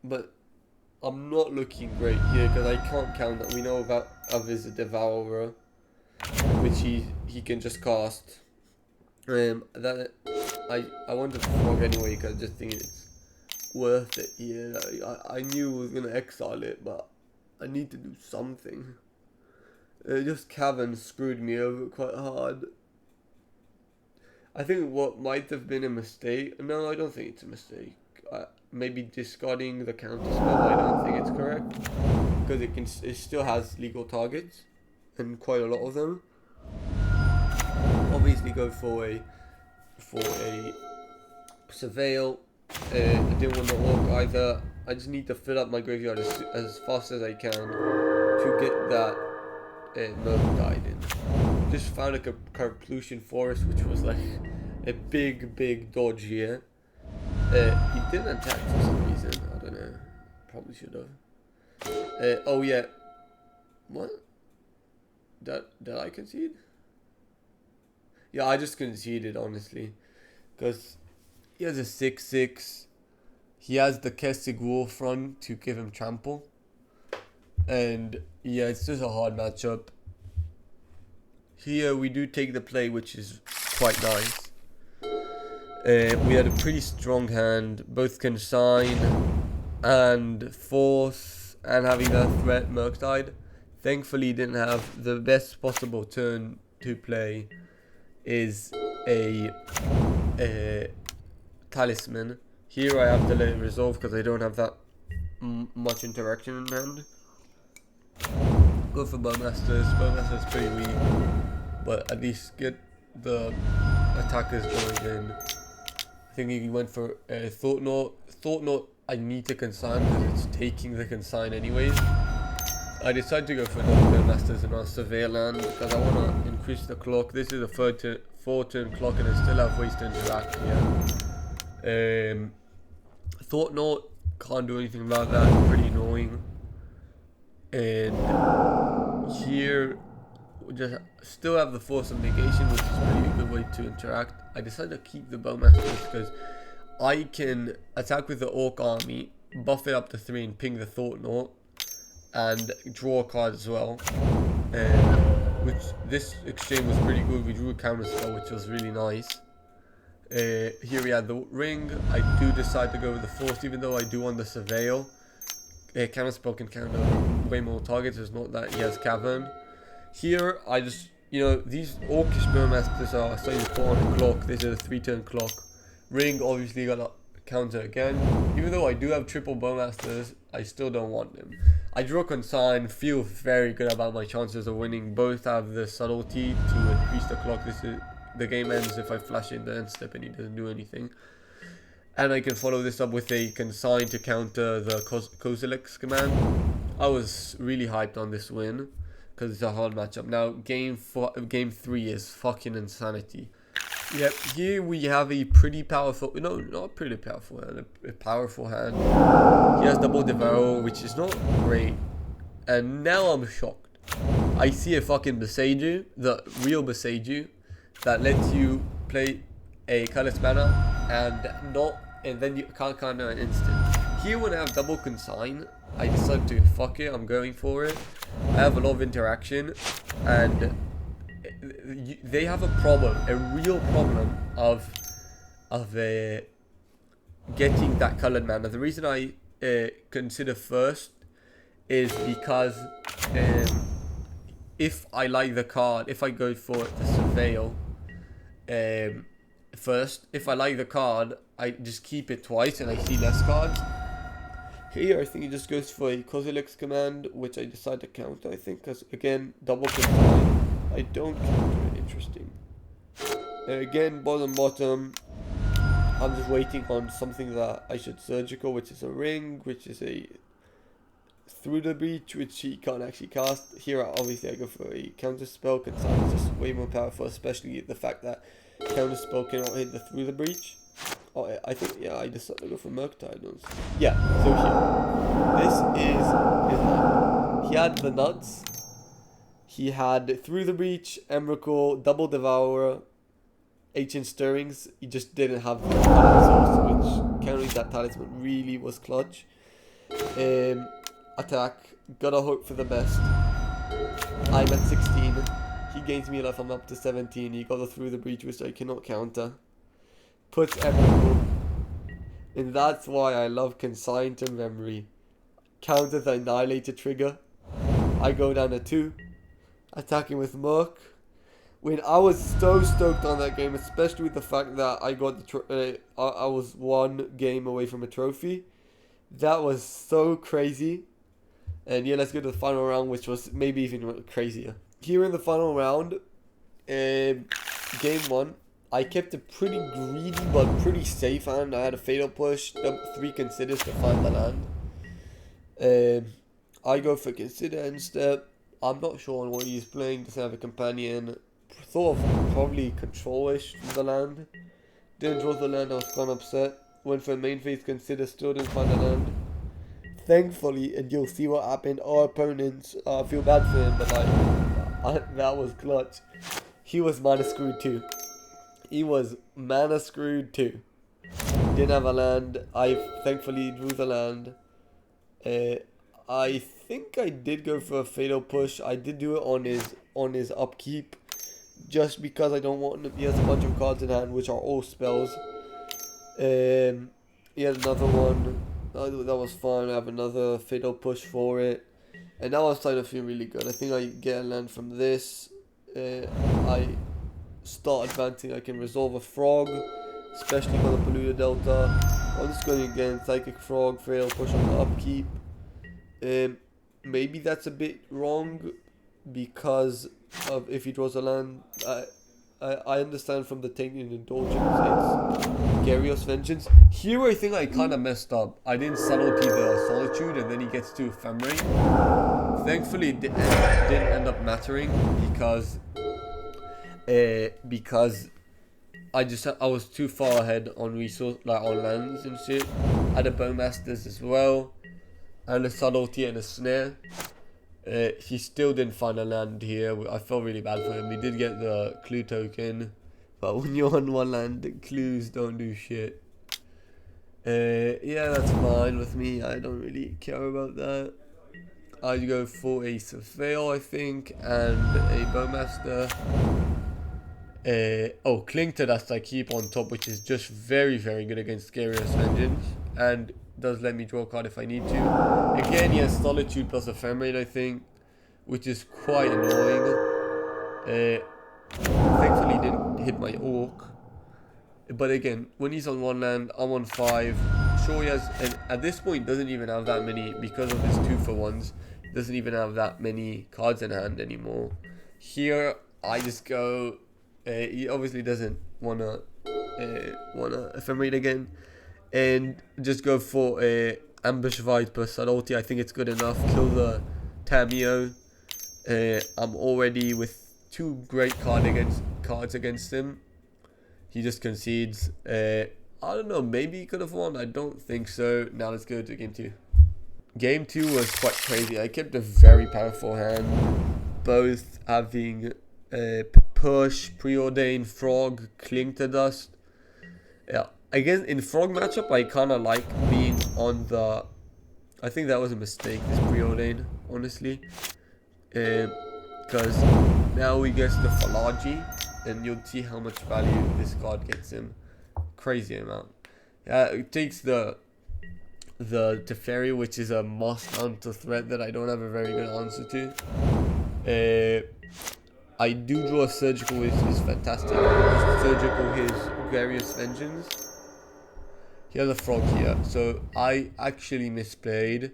but I'm not looking great here because I can't counter. We know about his Devourer, which he can just cast. That I wanted to Frog anyway because I just think it's worth it here. I knew I was gonna exile it, but I need to do something. Just Cavern screwed me over quite hard. I think what might have been a mistake. No, I don't think it's a mistake. Maybe discarding the counter spell. I don't think it's correct because it still has legal targets and quite a lot of them. Obviously, go for a Surveil. I didn't want to walk either. I just need to fill up my graveyard as fast as I can to get that Murktide in. Just found a Carplusian Forest, which was like a big dodge here. He didn't attack for some reason. I don't know. Probably should have. Oh yeah. What? Did I concede? Yeah, I just conceded, honestly. Because he has a 6/6. He has the Kessig War front to give him trample. And yeah, it's just a hard matchup. Here we do take the play, which is quite nice. We had a pretty strong hand, both consign and force, and having that threat Murktide. Thankfully, didn't have the best possible turn to play. Is a talisman. Here I have to let it resolve because I don't have that much interaction in hand. Go for Bowmasters. Bowmasters pretty weak, but at least get the attackers going in. I think he went for Thought Knot. Thought Knot I need to consign because it's taking the consign anyways. I decided to go for another Bowmasters in our Surveyor land because I want to increase the clock. This is a 4-turn clock and I still have ways to interact here. Thought Knot, can't do anything about that, pretty annoying. And here, just still have the Force of Negation, which is a pretty good way to interact. I decided to keep the Bowmasters because I can attack with the Orc army, buff it up to 3 and ping the Thought Knot, and draw a card as well. Which this exchange was pretty good. We drew a counter spell, which was really nice. Here we had the ring. I do decide to go with the force, even though I do want the surveil. Counter spell can counter way more targets. It's not that he has cavern. Here I just, these orcish Bowmasters are starting to put on the clock. This is a 3-turn clock. Ring obviously gonna counter again. Even though I do have triple Bowmasters, I still don't want them. I draw consign, feel very good about my chances of winning. Both have the subtlety to increase the clock. The game ends if I flash in the end step and he doesn't do anything. And I can follow this up with a consign to counter the Kozilek's command. I was really hyped on this win because it's a hard matchup. Now game 3 is fucking insanity. Yep, here we have a pretty powerful, no, not pretty powerful hand, a powerful hand. He has double Devour, which is not great. And now I'm shocked. I see a fucking Beseiju, the real Beseiju, that lets you play a colorless mana and then you can't counter an instant. Here when I have double consign, I decide to fuck it, I'm going for it. I have a lot of interaction and they have a problem, a real problem of getting that colored mana. The reason I consider first is because if I like the card, if I go for the surveil first, if I like the card, I just keep it twice and I see less cards. Here I think he just goes for a Kozilek's command, which I decide to counter, I think, because again, double consign. I don't counter it, interesting. Again, bottom, I'm just waiting on something that I should surgical, which is a ring, which is a through the breach, which he can't actually cast. Here obviously I go for a counter spell, consign is just way more powerful, especially the fact that counter spell cannot hit the through the breach. Oh, I think, yeah, I decided to go for Murktide. Yeah, so here, this is his hand. He had the nuts. He had Through the Breach, Emrakul, Double Devourer, Ancient Stirrings. He just didn't have the talisman source, which countering that talisman really was clutch. Attack, gotta hope for the best. I'm at 16. He gains me life, I'm up to 17. He got the Through the Breach, which I cannot counter. Puts Emrakul. And that's why I love Consign to Memory. Counter the Annihilator trigger. I go down to 2. Attacking with Merc. When I was so stoked on that game, especially with the fact that I got the I was 1 game away from a trophy. That was so crazy. And yeah, let's go to the final round, which was maybe even crazier. Here in the final round, game 1, I kept a pretty greedy but pretty safe hand. I had a Fatal Push, 3 Considers to find the land. I go for Consider end step. I'm not sure on what he's playing, doesn't have a companion. Thought of probably Control-ish from the land. Didn't draw the land, I was kind of upset. Went for a main phase, consider, still didn't find the land. Thankfully, and you'll see what happened, our opponents, feel bad for him, but like, that was clutch. He was mana screwed too. He was mana screwed too. Didn't have a land. I thankfully drew the land. I think I did go for a fatal push. I did do it on his upkeep, just because I don't want him. He has a bunch of cards in hand, which are all spells. He had another one. That was fine. I have another fatal push for it, and now I'm starting to feel really good. I think I get a land from this. I start advancing. I can resolve a frog, especially for the polluted delta. I'm just going again. Psychic frog, fatal push on the upkeep. Maybe that's a bit wrong because of if he draws a land. I understand from the Tainted Indulgence, it's Goryo's Vengeance. Here I think I kind of messed up. I didn't subtlety the Solitude, and then he gets to Ephemerate. Thankfully it didn't end up mattering because I was too far ahead on resource, like on lands and shit. I had a Bowmasters as well, and a subtlety and a snare. He still didn't find a land here. I felt really bad for him. He did get the clue token, but when you're on one land, clues don't do shit. Yeah, that's fine with me. I don't really care about that. I'd go for a Surveil, I think, and a Bowmaster. Cling to Dust I keep on top, which is just very, very good against Goryo's Vengeance, and does let me draw a card if I need to. Again, he has Solitude plus Ephemerate, I think, which is quite annoying. Thankfully, he didn't hit my Orc. But again, when he's on one land, I'm on 5. Sure, he has, and at this point, doesn't even have that many, because of his 2-for-1s, doesn't even have that many cards in hand anymore. Here, I just go, he obviously doesn't wanna Ephemerate again, and just go for a Ambush Viper Subtlety. I think it's good enough. Kill the Tameo. I'm already with 2 great cards against him. He just concedes. I don't know, maybe he could have won. I don't think so. Now let's go to game 2. Game 2 was quite crazy. I kept a very powerful hand, both having push, preordain, frog, cling to dust. Yeah, again in frog matchup, I kind of like being on the. I think that was a mistake, this preordain, honestly, because now he gets the Philology, and you'll see how much value this card gets him. Crazy amount. It takes the Teferi, which is a must hunter threat that I don't have a very good answer to. I do draw a Surgical, which is fantastic. Surgical, his Goryo's Vengeance. He has a frog here, so I actually misplayed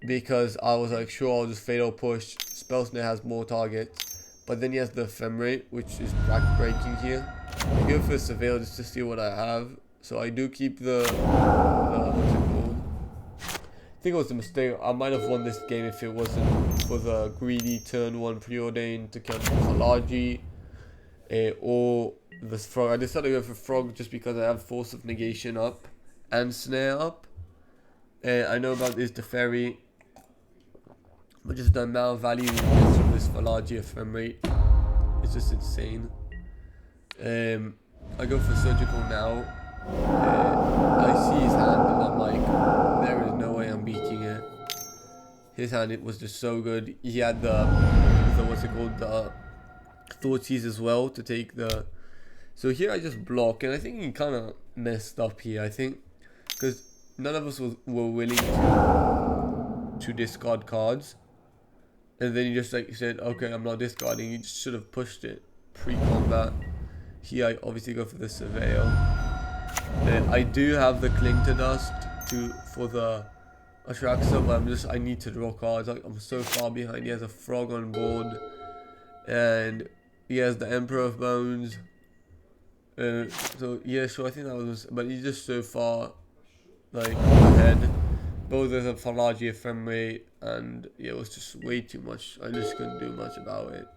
because I was like, sure, I'll just fatal push. Spell Snare has more targets, but then he has the Ephemerate, which is backbreaking here. I go for a Surveil just to see what I have, so I do keep the what's it called? I think it was a mistake. I might have won this game if it wasn't for the greedy turn 1 preordain to counter Philology, or the frog. I decided to go for frog just because I have Force of Negation up and Snare up. I know about this Teferi, but just the amount of value he gets from this Philology Ephemerate is just insane. I go for Surgical now. I see his hand and I'm like, there is no way I'm beating it. His hand, it was just so good. He had the what's it called, the Thoughtseize as well to take the. So here I just block, and I think he kind of messed up here. I think because none of us were willing to discard cards, and then he just like said, okay, I'm not discarding. He just should have pushed it pre-combat. Here I obviously go for the Surveil. I do have the Cling to Dust for the Atraxa, but I need to draw cards. I'm so far behind. He has a frog on board, and he has the Emperor of Bones. So yeah, sure, I think that was, but he's just so far like ahead. Both of the Philology Ephemerate, and yeah, it was just way too much. I just couldn't do much about it.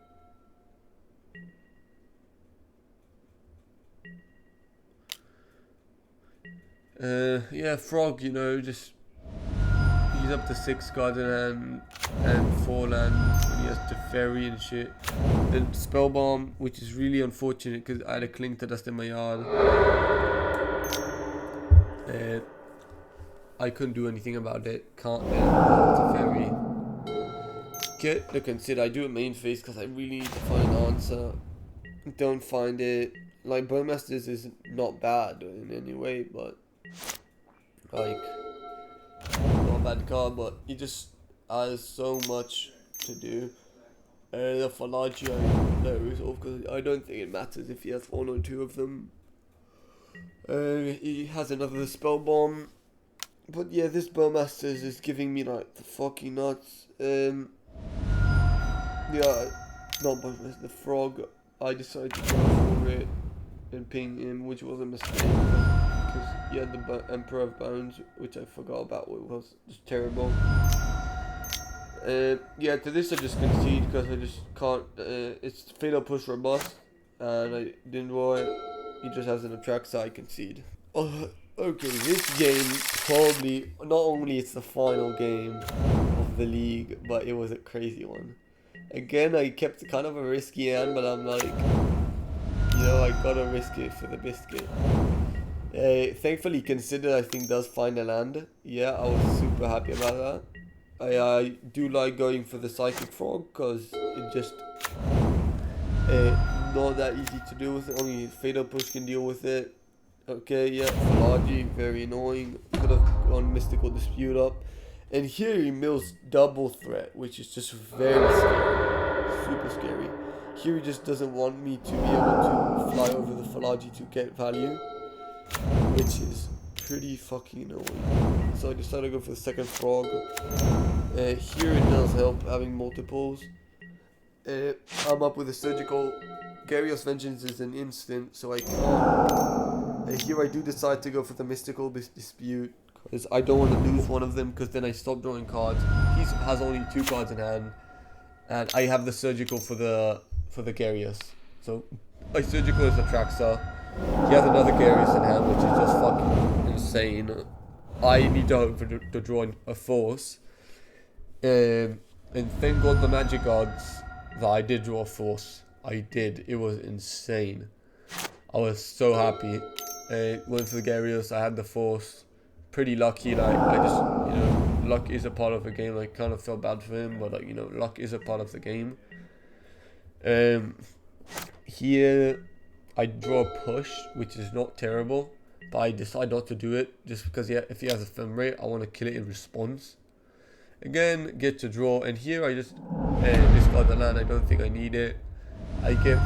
Yeah, Frog, you know, just he's up to 6 cards in hand and 4 lands when he has Teferi and shit. Then Spell Bomb, which is really unfortunate because I had a Cling to Dust in my yard. I couldn't do anything about it. Can't get Teferi. Get the Consider. I do a main phase because I really need to find an answer. Don't find it. Like, Bowmasters is not bad in any way, but like, not a bad card, but he just has so much to do. The Falachi I lose off because I don't think it matters if he has 1 or 2 of them. He has another Spell Bomb. But yeah, this Bowmasters is giving me like the fucking nuts. Yeah, not Bowmasters, the Frog. I decided to go for it and ping him, which was a mistake because he had the Emperor of Bones, which I forgot about. It was just terrible. Yeah, to this I just concede because I just can't. It's Fatal Push Robust, and I didn't draw it. He just has an attract, so I concede. Okay, this game probably not only it's the final game of the league, but it was a crazy one. Again, I kept kind of a risky hand, but I'm like, you know, I gotta risk it for the biscuit. Thankfully, Consider I think does find a land. Yeah, I was super happy about that. I do like going for the Psychic Frog because it just not that easy to deal with it. Only Fatal Push can deal with it. Okay, yeah, Falachi, very annoying. Could have gone Mystical Dispute up. And here he mills double threat, which is just very scary. Super scary. Here he just doesn't want me to be able to fly over the Falachi to get value, which is pretty fucking annoying. So I decided to go for the second Frog. Here it does help having multiples. I'm up with a Surgical. Goryo's Vengeance is an instant, so I can't. Here I do decide to go for the Mystical Dispute because I don't want to lose one of them because then I stop drawing cards. He has only 2 cards in hand, and I have the Surgical for the Goryo. So my Surgical is a Traxxas. He has another Goryo in hand, which is just fucking insane. I need to hope to draw a Force. And thank God the Magic Gods that I did draw a Force. I did. It was insane. I was so happy. Went for the Goryo. I had the Force. Pretty lucky. Like, I just, you know, luck is a part of the game. I kind of felt bad for him, but like, you know, luck is a part of the game. Here I draw a push, which is not terrible, but I decide not to do it just because if he has a Ephemerate, I want to kill it in response. Again, get to draw, and here I just discard the land. I don't think I need it. I get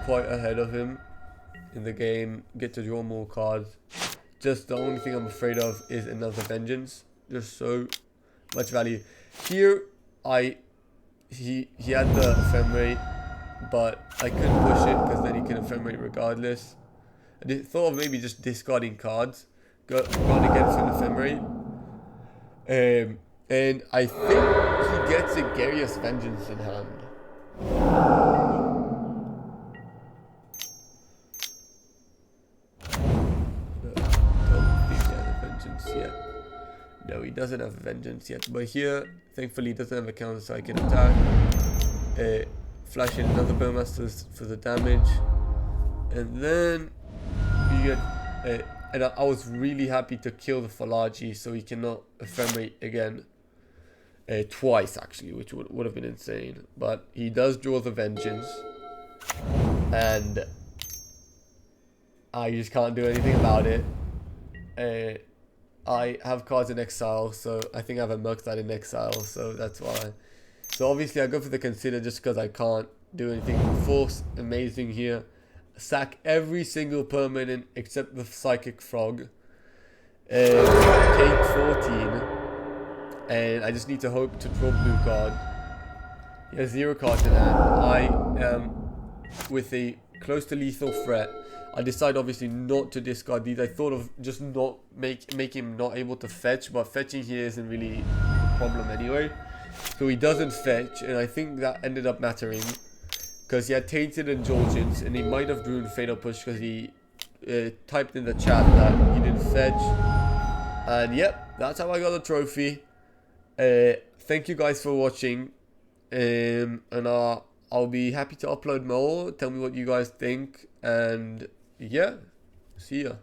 quite ahead of him in the game, get to draw more cards. Just the only thing I'm afraid of is another Vengeance. There's so much value. Here, he had the Ephemerate, but I couldn't push it because then he can Ephemerate regardless. I thought of maybe just discarding cards, going against an Ephemerate. And I think he gets a Goryo's Vengeance in hand. No, he doesn't have a Vengeance yet. But here, thankfully, he doesn't have a counter, so I can attack. Flash in another Bowmasters for the damage. And then you get... and I was really happy to kill the Falachi so he cannot Ephemerate again. Twice, actually, which would have been insane. But he does draw the Vengeance. And I just can't do anything about it. I have cards in exile, so I think I have a Murktide in exile, so that's why. So obviously I go for the Consider just because I can't do anything. Force, amazing here. Sack every single permanent except the Psychic Frog. Take 14. And I just need to hope to draw blue card. He has 0 cards in hand. I am with a close to lethal threat. I decide obviously not to discard these. I thought of just not make him not able to fetch, but fetching here isn't really a problem anyway. So he doesn't fetch, and I think that ended up mattering because he had Tainted Indulgence, and he might have drawn Fatal Push because he typed in the chat that he didn't fetch. And yep, that's how I got the trophy. Thank you guys for watching. And I'll be happy to upload more. Tell me what you guys think. And yeah, see ya.